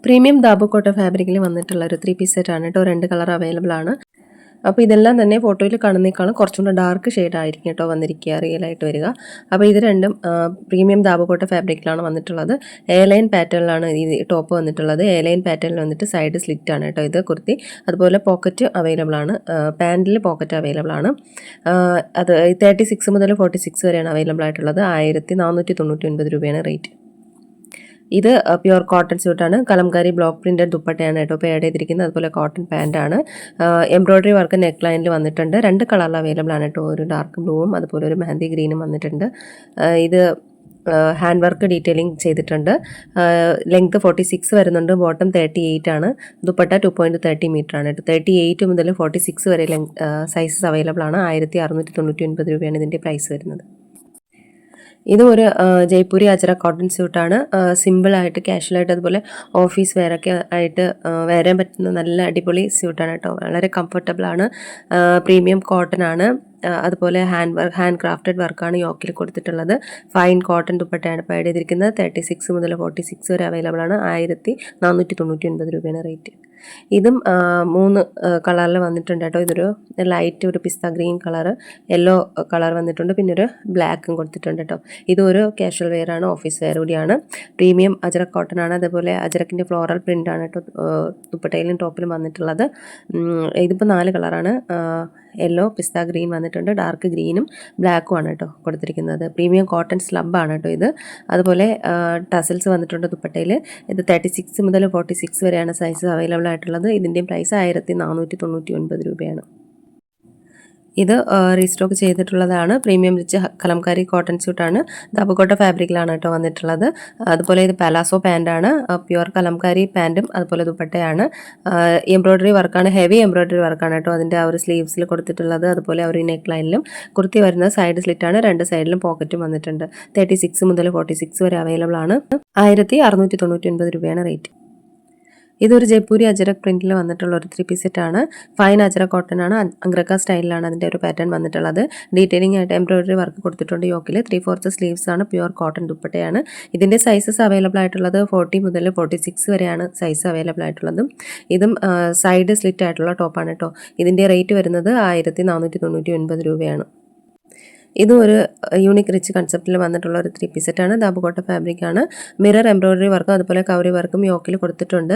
Premium ദാബുക്കോട്ട ഫാബ്രിക്കിൽ വന്നിട്ടുള്ള ഒരു 3 പീസ് സെറ്റ് ആണ് കേട്ടോ. 2 കളർ അവൈലബിൾ ആണ്. അപ്പോൾ ഇതെല്ലാം തന്നെ ഫോട്ടോയിൽ കാണുന്നേക്കാളും കുറച്ചും കൂടെ ഡാർക്ക് ഷെയ്ഡ് ആയിരിക്കും കേട്ടോ വന്നിരിക്കുക, റിയൽ ആയിട്ട് വരിക. അപ്പോൾ ഇത് രണ്ടും പ്രീമിയം ദാബുക്കോട്ട ഫാബ്രിക്കിലാണ് വന്നിട്ടുള്ളത്. എ ലൈൻ പാറ്റേണിലാണ് ഈ ടോപ്പ് വന്നിട്ടുള്ളത്. എ ലൈൻ പാറ്റേണിൽ വന്നിട്ട് സൈഡ് സ്ലിറ്റ് ആണ് കേട്ടോ ഇത് കുർത്തി. അതുപോലെ പോക്കറ്റ് അവൈലബിൾ ആണ്. പാൻറ്റിൽ പോക്കറ്റ് അവൈലബിൾ ആണ്. അത് 36 മുതൽ 46 വരെയാണ് അവൈലബിൾ ആയിട്ടുള്ളത്. 1499 രൂപയാണ് റേറ്റ്. ഇത് പ്യുവർ കോട്ടൺ സ്യൂട്ടാണ്. കലംകാരി ബ്ലോക്ക് പ്രിന്റഡ് ദുപ്പട്ടയാണ് കേട്ടോ പേഡ് ചെയ്തിരിക്കുന്നത്. അതുപോലെ കോട്ടൺ പാൻറ്റാണ്. എംബ്രോയ്ഡറി വർക്ക് നെക്ക് ലൈനിൽ വന്നിട്ടുണ്ട്. 2 കളറിൽ അവൈലബിൾ ആണ് കേട്ടോ. ഒരു ഡാർക്ക് ബ്ലൂവും അതുപോലെ ഒരു മെഹന്തി ഗ്രീനും വന്നിട്ടുണ്ട്. ഇത് ഹാൻഡ് വർക്ക് ഡീറ്റെയിലിംഗ് ചെയ്തിട്ടുണ്ട്. ലെങ്ത് 46 വരുന്നുണ്ട്. ബോട്ടം 38 ആണ്. ദുപ്പട്ട 2.30 മീറ്റർ ആണ് കേട്ടോ. 38 മുതൽ 46 വരെ സൈസസ് അവൈലബിൾ ആണ്. 1699 രൂപയാണ് ഇതിൻ്റെ പ്രൈസ് വരുന്നത്. ഇത് ഒരു ജയ്പൂരി അജറ കോട്ടൺ സ്യൂട്ടാണ്. സിമ്പിളായിട്ട് കാഷ്വലായിട്ട് അതുപോലെ ഓഫീസ് വെയറൊക്കെ ആയിട്ട് വരാൻ പറ്റുന്ന നല്ല അടിപൊളി സ്യൂട്ടാണ് കേട്ടോ. വളരെ കംഫർട്ടബിളാണ്. പ്രീമിയം കോട്ടൺ ആണ്. അതുപോലെ ഹാൻഡ് ക്രാഫ്റ്റഡ് വർക്കാണ് യോക്കിൽ കൊടുത്തിട്ടുള്ളത്. ഫൈൻ കോട്ടൺ ദുപ്പട്ടയാണ് പേഡ് ചെയ്തിരിക്കുന്നത്. 36 മുതൽ 46 വരെ അവൈലബിൾ ആണ്. 1499 രൂപയാണ് റേറ്റ്. ഇതും 3 കളറിൽ വന്നിട്ടുണ്ട് കേട്ടോ. ഇതൊരു ലൈറ്റ് ഒരു പിസ്ത ഗ്രീൻ കളർ, യെല്ലോ കളർ വന്നിട്ടുണ്ട്. പിന്നെ ഒരു ബ്ലാക്കും കൊടുത്തിട്ടുണ്ട് കേട്ടോ. ഇതൊരു കാഷ്വൽ വെയർ ആണ്, ഓഫീസ് വെയർ കൂടിയാണ്. പ്രീമിയം അജറക് കോട്ടൺ ആണ്. അതുപോലെ അജറക്കിൻ്റെ ഫ്ലോറൽ പ്രിൻ്റ് ആണ് കേട്ടോ ദുപ്പട്ടയിലും ടോപ്പിലും വന്നിട്ടുള്ളത്. ഇതിപ്പോൾ 4 കളറാണ്. യെല്ലോ, പിസ്ത ഗ്രീൻ വന്നിട്ടുണ്ട്. ഡാർക്ക് ഗ്രീനും ബ്ലാക്കും ആണ് കേട്ടോ കൊടുത്തിരിക്കുന്നത്. പ്രീമിയം കോട്ടൺ സ്ലബാണ് കേട്ടോ ഇത്. അതുപോലെ ടസൽസ് വന്നിട്ടുണ്ട് ദുപ്പട്ടയിൽ. ഇത് 36 മുതൽ 46 വരെയാണ് സൈസ് അവൈലബിൾ ആയിട്ടുള്ളത്. ഇതിൻ്റെയും പ്രൈസ് 1499 രൂപയാണ്. ഇത് റീസ്റ്റോക്ക് ചെയ്തിട്ടുള്ളതാണ്. പ്രീമിയം റിച്ച് കലംകാരി കോട്ടൺ സ്യൂട്ടാണ്. ദാബുക്കോട്ട ഫാബ്രിക്കിലാണ് കേട്ടോ വന്നിട്ടുള്ളത്. അതുപോലെ ഇത് പലാസോ പാൻറ്റാണ്. പ്യുവർ കലംകാരി പാൻറ്റും അതുപോലെ ദുപ്പട്ടയാണ്. എംബ്രോയ്ഡറി വർക്കാണ്, ഹെവി എംബ്രോയ്ഡറി വർക്കാണ് കേട്ടോ അതിൻ്റെ ആ ഒരു സ്ലീവ്സിൽ കൊടുത്തിട്ടുള്ളത്. അതുപോലെ ആ ഒരു നെക്ക് ലൈനിലും കുർത്തി വരുന്ന സൈഡ് സ്ലിറ്റാണ്. 2 സൈഡിലും പോക്കറ്റും വന്നിട്ടുണ്ട്. 36 മുതൽ 46 വരെ അവൈലബിൾ ആണ്. 1699 രൂപയാണ് റേറ്റ്. ഇതൊരു ജയ്പൂരി അജരക് പ്രിന്റിൽ വന്നിട്ടുള്ള ഒരു 3 പീസ് സെറ്റ് ആണ്. ഫൈൻ അജരക് കോട്ടൺ ആണ്. അംഗ്രക്ക സ്റ്റൈലിലാണ് അതിൻ്റെ ഒരു പാറ്റേൺ വന്നിട്ടുള്ളത്. ഡീറ്റെയിലിംഗ് ആയിട്ട് എംബ്രോയ്ഡറി വർക്ക് കൊടുത്തിട്ടുണ്ട് യോക്കിൽ. 3/4 സ്ലീവ്സ് ആണ്. പ്യുവർ കോട്ടൺ ദുപ്പട്ടയാണ്. ഇതിൻ്റെ സൈസസ് അവൈലബിൾ ആയിട്ടുള്ളത് 40 മുതൽ 46 വരെയാണ് സൈസ് അവൈലബിൾ ആയിട്ടുള്ളത്. ഇതും സൈഡ് സ്ലിറ്റ് ആയിട്ടുള്ള ടോപ്പാണ് കേട്ടോ. ഇതിൻ്റെ റേറ്റ് വരുന്നത് 1499 രൂപയാണ്. ഇതും ഒരു യൂണിക് റിച്ച് കൺസെപ്റ്റിൽ വന്നിട്ടുള്ള ഒരു 3 പീസ് സെറ്റാണ്. ദാബുക്കോട്ട ഫാബ്രിക്കാണ്. മിറർ എംബ്രോയ്ഡറി വർക്കും അതുപോലെ കവറി വർക്കും യോക്കിൽ കൊടുത്തിട്ടുണ്ട്.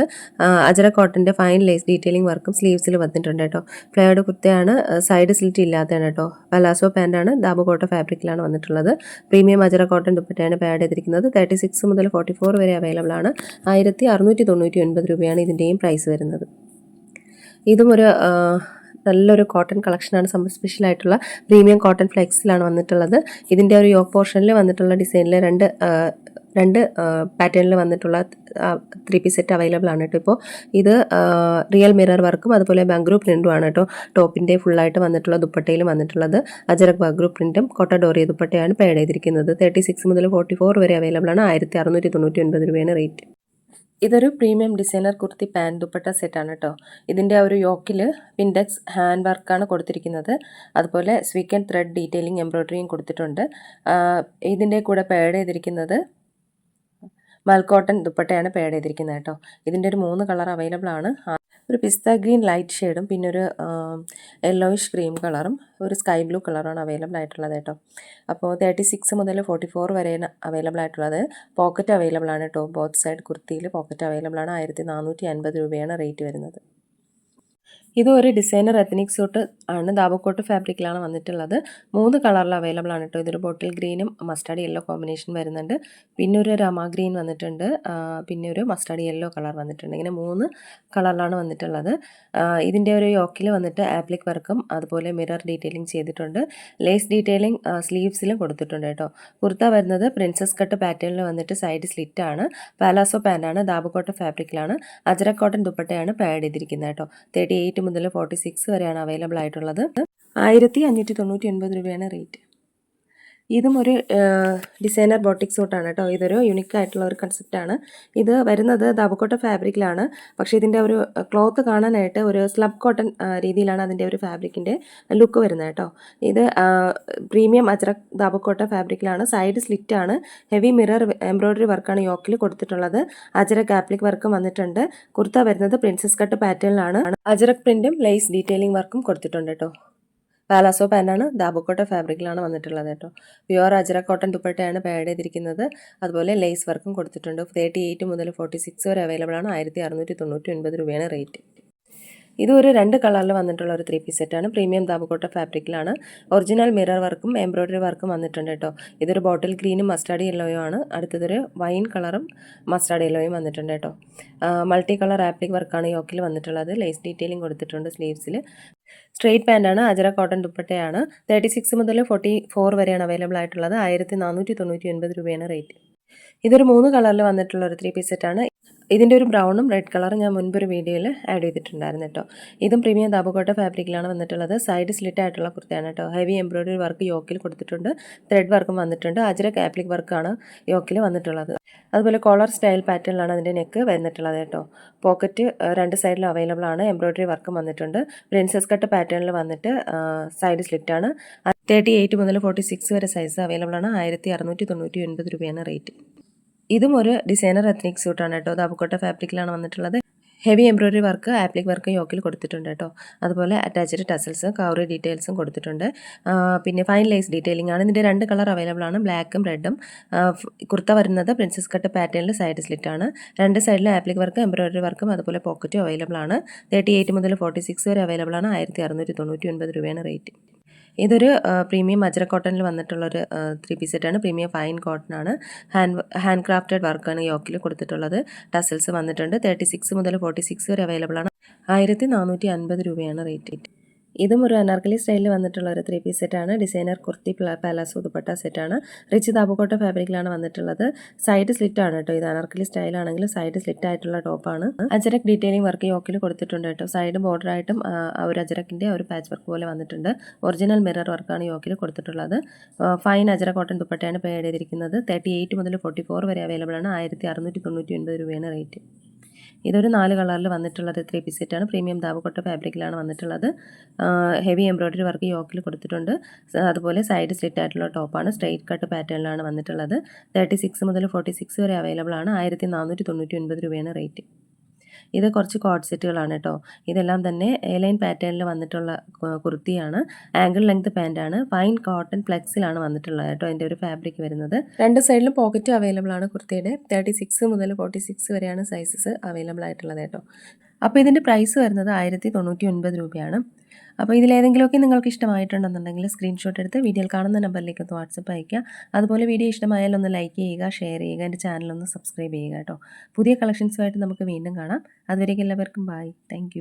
അജര കോട്ടൻ്റെ ഫൈൻ ലേസ് ഡീറ്റെയിലിംഗ് വർക്കും സ്ലീവ്സിൽ വന്നിട്ടുണ്ട് കേട്ടോ. ഫ്ലെയർഡ് കുർത്തയാണ്. സൈഡ് സ്ലിറ്റ് ഇല്ലാത്തതാണ് കേട്ടോ. പലാസോ പാൻറ്റാണ്. ദാബുക്കോട്ട ഫാബ്രിക്കിലാണ് വന്നിട്ടുള്ളത്. പ്രീമിയം അജര കോട്ടൺ ദുപ്പട്ടയാണ് പാഡ് ചെയ്തിരിക്കുന്നത്. 36 മുതൽ 44 വരെ അവൈലബിൾ ആണ്. 1699 രൂപയാണ് ഇതിൻ്റെയും പ്രൈസ് വരുന്നത്. ഇതും ഒരു നല്ലൊരു കോട്ടൺ കളക്ഷനാണ്. സമ്മർ സ്പെഷ്യൽ ആയിട്ടുള്ള പ്രീമിയം കോട്ടൺ ഫ്ലെക്സിലാണ് വന്നിട്ടുള്ളത്. ഇതിൻ്റെ ഒരു യോക്ക് പോർഷനിൽ വന്നിട്ടുള്ള ഡിസൈനിൽ രണ്ട് പാറ്റേണിൽ വന്നിട്ടുള്ള 3 പീസ് സെറ്റ് അവൈലബിൾ ആണ് കേട്ടോ. ഇപ്പോൾ ഇത് റിയൽ മിറർ വർക്കും അതുപോലെ ബംഗ്രൂ പ്രിൻറ്റും ആണ് കേട്ടോ. ടോപ്പിൻ്റെ ഫുള്ളായിട്ട് വന്നിട്ടുള്ള ദുപ്പട്ടയിലും വന്നിട്ടുള്ളത് അജരക് ബംഗ്രൂ പ്രിൻറ്റും കോട്ടഡോറിയ ദുപ്പട്ടയാണ് പേഡ് ചെയ്തിരിക്കുന്നത്. 36 മുതൽ 44 വരെ അവൈലബിൾ ആണ്. 1699 രൂപയാണ് റേറ്റ്. ഇതൊരു premium designer kurti pant dupatta സെറ്റാണ് കേട്ടോ. ഇതിൻ്റെ ഒരു യോക്കിൽ പിൻഡെക്സ് ഹാൻഡ് വർക്കാണ് കൊടുത്തിരിക്കുന്നത്. അതുപോലെ സ്വീക്കൻ ത്രെഡ് ഡീറ്റെയിലിംഗ് എംബ്രോയ്ഡറിയും കൊടുത്തിട്ടുണ്ട്. ഇതിൻ്റെ കൂടെ പേഡ് ചെയ്തിരിക്കുന്നത് മൽക്കോട്ടൺ ദുപ്പട്ടയാണ് പേഡ് ചെയ്തിരിക്കുന്നത് കേട്ടോ. ഇതിൻ്റെ ഒരു 3 കളർ അവൈലബിൾ ആണ്. ഒരു പിസ്ത ഗ്രീൻ ലൈറ്റ് ഷെയ്ഡും പിന്നെ ഒരു യെല്ലോയിഷ് ക്രീം കളറും ഒരു സ്കൈ ബ്ലൂ കളറാണ് അവൈലബിൾ ആയിട്ടുള്ളത് കേട്ടോ. അപ്പോൾ 36 മുതൽ 44 വരെയാണ് അവൈലബിൾ ആയിട്ടുള്ളത്. പോക്കറ്റ് അവൈലബിൾ ആണ് കേട്ടോ. ബോത്ത് സൈഡ് കുർത്തിയിൽ പോക്കറ്റ് അവൈലബിൾ ആണ്. 1450 രൂപയാണ് റേറ്റ് വരുന്നത്. ഇതൊരു ഡിസൈനർ എത്നിക് സ്യൂട്ട് ആണ്. ദാബുക്കോട്ട് ഫാബ്രിക്കിലാണ് വന്നിട്ടുള്ളത്. 3 കളറിൽ അവൈലബിൾ ആണ് കേട്ടോ. ഇതൊരു ബോട്ടിൽ ഗ്രീനും മസ്റ്റാർഡ് യെല്ലോ കോമ്പിനേഷൻ വരുന്നുണ്ട്. പിന്നെ ഒരു രമ ഗ്രീൻ വന്നിട്ടുണ്ട്. പിന്നെ ഒരു മസ്റ്റാർഡ് യെല്ലോ കളർ വന്നിട്ടുണ്ട്. ഇങ്ങനെ 3 കളറിലാണ് വന്നിട്ടുള്ളത്. ഇതിൻ്റെ ഒരു യോക്കിൽ വന്നിട്ട് ആപ്ലിക് വർക്കും അതുപോലെ മിറർ ഡീറ്റെയിലിംഗ് ചെയ്തിട്ടുണ്ട്. ലേസ് ഡീറ്റെയിലിംഗ് സ്ലീവ്സിലും കൊടുത്തിട്ടുണ്ട് കേട്ടോ. കുർത്ത വരുന്നത് പ്രിൻസസ് കട്ട് പാറ്റേണിൽ വന്നിട്ട് സൈഡ് സ്ലിറ്റ് ആണ്. പാലാസോ പാൻറ്റാണ്. ദാബുക്കോട്ട് ഫാബ്രിക്കിലാണ്. അജരക് കോട്ടൺ ദുപ്പട്ടയാണ് പാഡ് ചെയ്തിരിക്കുന്നത് കേട്ടോ. 38 മുതൽ 46 വരെയാണ് അവൈലബിൾ ആയിട്ടുള്ളത്. 1599 രൂപയാണ് റേറ്റ്. ഇതും ഒരു ഡിസൈനർ ബോട്ടിക് സൂട്ടാണ് കേട്ടോ. ഇതൊരു യുണീക്ക് ആയിട്ടുള്ള ഒരു കൺസെപ്റ്റാണ്. ഇത് വരുന്നത് ദാബുക്കോട്ട ഫാബ്രിക്കിലാണ്. പക്ഷേ ഇതിൻ്റെ ഒരു ക്ലോത്ത് കാണാനായിട്ട് ഒരു സ്ലബ് കോട്ടൺ രീതിയിലാണ് അതിൻ്റെ ഒരു ഫാബ്രിക്കിൻ്റെ ലുക്ക് വരുന്നത് കേട്ടോ. ഇത് പ്രീമിയം അജ്രക് ദാബുക്കോട്ട ഫാബ്രിക്കിലാണ്. സൈഡ് സ്ലിറ്റ് ആണ്. ഹെവി മിറർ എംബ്രോയ്ഡറി വർക്കാണ് യോക്കിൽ കൊടുത്തിട്ടുള്ളത്. അജ്രക് ആപ്ലിക് വർക്കും വന്നിട്ടുണ്ട്. കുർത്ത വരുന്നത് പ്രിൻസസ് കട്ട് പാറ്റേണിലാണ്. അജ്രക് പ്രിൻറ്റും ലേസ് ഡീറ്റെയിലിംഗ് വർക്കും കൊടുത്തിട്ടുണ്ട് കേട്ടോ. പാലാസോ പാൻ്റാണ്. ദാബുക്കോട്ട ഫാബ്രിക്കിലാണ് വന്നിട്ടുള്ളത് കേട്ടോ. പ്യുവർ അജ്രക് കോട്ടൺ ദുപ്പട്ടയാണ് പാഡ് ചെയ്തിരിക്കുന്നത്. അതുപോലെ ലേസ് വർക്കും കൊടുത്തിട്ടുണ്ട്. 38 മുതൽ 46 വരെ അവൈലബിൾ ആണ്. 1699 രൂപയാണ് റേറ്റ്. ഇതൊരു 2 കളറിൽ വന്നിട്ടുള്ള ഒരു 3 പീസ് സെറ്റാണ്. പ്രീമിയം ദാബുക്കോട്ട ഫാബ്രിക്കിലാണ്. ഒറിജിനൽ മിറർ വർക്കും എംബ്രോയ്ഡറി വർക്കും വന്നിട്ടുണ്ട് കേട്ടോ. ഇതൊരു ബോട്ടിൽ ഗ്രീനും മസ്റ്റാർഡ് യെല്ലോയും ആണ്. അടുത്തതൊരു വൈൻ കളറും മസ്റ്റാർഡ് യെല്ലോയും വന്നിട്ടുണ്ട് കേട്ടോ. മൾട്ടി കളർ ആപ്ലിക് വർക്കാണ് യോക്കിൽ വന്നിട്ടുള്ളത്. ലേസ് ഡീറ്റെയിലിംഗ് കൊടുത്തിട്ടുണ്ട് സ്ലീവ്സിൽ. സ്ട്രെയിറ്റ് പാൻ്റാണ്. അജ്രക് കോട്ടൺ ദുപ്പട്ടയാണ്. 36 മുതൽ 44 വരെയാണ് അവൈലബിൾ ആയിട്ടുള്ളത്. 1499 രൂപയാണ് റേറ്റ്. ഇതൊരു 3 കളറിൽ വന്നിട്ടുള്ള ഒരു 3 പീസ് സെറ്റാണ്. ഇതിൻ്റെ ഒരു ബ്രൗണും റെഡ് കളറും ഞാൻ മുൻപൊരു വീഡിയോയിൽ ആഡ് ചെയ്തിട്ടുണ്ടായിരുന്നു കേട്ടോ. ഇതും പ്രീമിയം ദാബുക്കോട്ട ഫാബ്രിക്കിലാണ് വന്നിട്ടുള്ളത്. സൈഡ് സ്ലിറ്റ് ആയിട്ടുള്ള കുർത്തയാണ് കേട്ടോ. ഹെവി എംബ്രോയ്ഡറി വർക്ക് യോക്കിൽ കൊടുത്തിട്ടുണ്ട്. ത്രെഡ് വർക്കും വന്നിട്ടുണ്ട്. അജ്രക് ആപ്ലിക് വർക്കാണ് യോക്കിൽ വന്നിട്ടുള്ളത്. അതുപോലെ കോളർ സ്റ്റൈൽ പാറ്റേണിലാണ് അതിൻ്റെ നെക്ക് വന്നിട്ടുള്ളത് കേട്ടോ. പോക്കറ്റ് 2 സൈഡിലും അവൈലബിൾ ആണ്. എംബ്രോയ്ഡറി വർക്കും വന്നിട്ടുണ്ട്. പ്രിൻസസ് കട്ട് പാറ്റേണിൽ വന്നിട്ട് സൈഡ് സ്ലിറ്റാണ്. 38 മുതൽ 46 വരെ സൈസ് അവൈലബിൾ ആണ്. 1699 രൂപയാണ് റേറ്റ്. ഇതും ഒരു ഡിസൈനർ എത്നിക് സൂട്ടാണ് കേട്ടോ. ദാബുക്കോട്ട ഫാബ്രിക്കിലാണ് വന്നിട്ടുള്ളത്. Heavy embroidery work applique work യോക്കിൽ കൊടുത്തിട്ടുണ്ട് കേട്ടോ. അതുപോലെ അറ്റാച്ച്ഡ് ടസൽസ് കവറി ഡീറ്റെയിൽസും കൊടുത്തിട്ടുണ്ട്. പിന്നെ ഫൈൻ ലേസ് ഡീറ്റെയിലിംഗ് ആണ്. ഇതിൻ്റെ 2 കളർ അവൈലബിൾ ആണ്. ബ്ലാക്കും റെഡും. കുർത്ത വരുന്നത് പ്രിൻസസ് കട്ട് പാറ്റേണിൽ സൈഡ് സ്ലിറ്റ് ആണ്. 2 സൈഡിലും ആപ്ലിക് വർക്ക് എംബ്രോയ്ഡറി വർക്കും അതുപോലെ പോക്കറ്റും അവൈലബിൾ ആണ്. 38 മുതൽ 46 വരെ അവൈലബിൾ ആണ്. 1699 രൂപയാണ് റേറ്റ്. ഇതൊരു പ്രീമിയം അജ്രക് കോട്ടണിൽ വന്നിട്ടുള്ളൊരു 3 പീസ് സെറ്റാണ്. പ്രീമിയം ഫൈൻ കോട്ടൺ ആണ്. ഹാൻഡ് ക്രാഫ്റ്റഡ് വർക്കാണ് യോക്കിൽ കൊടുത്തിട്ടുള്ളത്. ടസൽസ് വന്നിട്ടുണ്ട്. 36 മുതൽ 46 വരെ അവൈലബിൾ ആണ്. 1450 രൂപയാണ് റേറ്റ്. ഇതും ഒരു അനാർക്കലി സ്റ്റൈലിൽ വന്നിട്ടുള്ള ഒരു 3 പീസ് സെറ്റാണ്. ഡിസൈനർ കുർത്തി പാലാസോ ദുപ്പട്ട സെറ്റാണ്. റിച്ച് ദാബുക്കോട്ട ഫാബ്രിക്കിലാണ് വന്നിട്ടുള്ളത്. സൈഡ് സ്ലിറ്റ് ആണ് കേട്ടോ. ഇത് അനാർക്കലി സ്റ്റൈലാണെങ്കിൽ സൈഡ് സ്ലിറ്റ് ആയിട്ടുള്ള ടോപ്പാണ്. അജരക് ഡീറ്റെയിലിംഗ് വർക്ക് യോക്കിൽ കൊടുത്തിട്ടുണ്ട് കേട്ടോ. സൈഡ് ബോർഡർ ആയിട്ടും ഒരു അജരക്കിൻ്റെ ഒരു പാച്ച് വർക്ക് പോലെ വന്നിട്ടുണ്ട്. ഒറിജിനൽ മിറർ വർക്കാണ് യോക്കിൽ കൊടുത്തിട്ടുള്ളത്. ഫൈൻ അജരക് കോട്ടൺ ദുപ്പട്ടയാണ് പേഡ് ചെയ്തിരിക്കുന്നത്. 38 മുതൽ 44 വരെ അവൈലബിൾ ആണ്. 1699 രൂപയാണ് റേറ്റ്. ഇതൊരു 4 കളറിൽ വന്നിട്ടുള്ളത് 3 പീസ് സെറ്റാണ്. പ്രീമിയം ദാബുക്കോട്ട ഫാബ്രിക്കിലാണ് വന്നിട്ടുള്ളത്. ഹെവി എംബ്രോയ്ഡറി വർക്ക് യോക്കിൽ കൊടുത്തിട്ടുണ്ട്. അതുപോലെ സൈഡ് സ്ലിറ്റ് ആയിട്ടുള്ള ടോപ്പാണ്. സ്ട്രെയിറ്റ് കട്ട് പാറ്റേണിലാണ് വന്നിട്ടുള്ളത്. 36 മുതൽ 46 വരെ അവൈലബിൾ ആണ്. 1499 രൂപയാണ് റേറ്റ്. ഇത് കുറച്ച് കോഡ് സെറ്റുകളാണ് കേട്ടോ. ഇതെല്ലാം തന്നെ എലൈൻ പാറ്റേണിൽ വന്നിട്ടുള്ള കുർത്തിയാണ്. ആംഗിൾ ലെങ്ത് പാൻറ്റാണ്. ഫൈൻ കോട്ടൺ ഫ്ലെക്സിലാണ് വന്നിട്ടുള്ളത് കേട്ടോ. അതിൻ്റെ ഒരു ഫാബ്രിക് വരുന്നത്. 2 സൈഡിലും പോക്കറ്റ് അവൈലബിൾ ആണ് കുർത്തിയുടെ. 36 മുതൽ 46 വരെയാണ് സൈസസ് അവൈലബിൾ ആയിട്ടുള്ളത് കേട്ടോ. അപ്പോൾ ഇതിൻ്റെ പ്രൈസ് വരുന്നത് 1099 രൂപയാണ്. അപ്പോൾ ഇതിലേതെങ്കിലുമൊക്കെ നിങ്ങൾക്ക് ഇഷ്ടമായിട്ടുണ്ടെന്നുണ്ടെങ്കിൽ സ്ക്രീൻഷോട്ട് എടുത്ത് വീഡിയോയിൽ കാണുന്ന നമ്പറിലേക്ക് ഒന്ന് വാട്സപ്പ് അയയ്ക്കുക. അതുപോലെ വീഡിയോ ഇഷ്ടമായാൽ ഒന്ന് ലൈക്ക് ചെയ്യുക, ഷെയർ ചെയ്യുക, എൻ്റെ ചാനലൊന്ന് സബ്സ്ക്രൈബ് ചെയ്യുക കേട്ടോ. പുതിയ കളക്ഷൻസുമായിട്ട് നമുക്ക് വീണ്ടും കാണാം. അതുവരേക്കും എല്ലാവർക്കും ബൈ. താങ്ക്